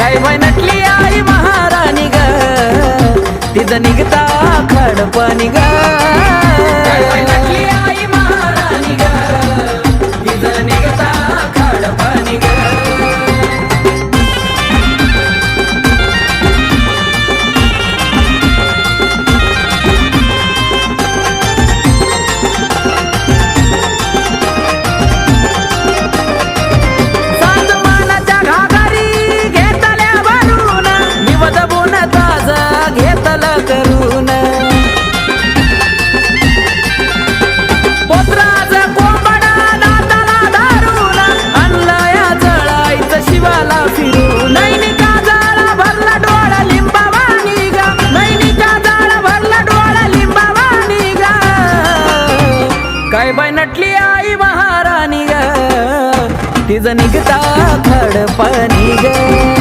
काय बाय नटली आई महाराणी ग, तिचं निघता खडपाणी ग. काय बाय नटली आई महाराणी ग, तिचं निघता खडपाणी ग. काय बाय नटली आई महाराणी ग, तिचं निघता खडपाणी ग.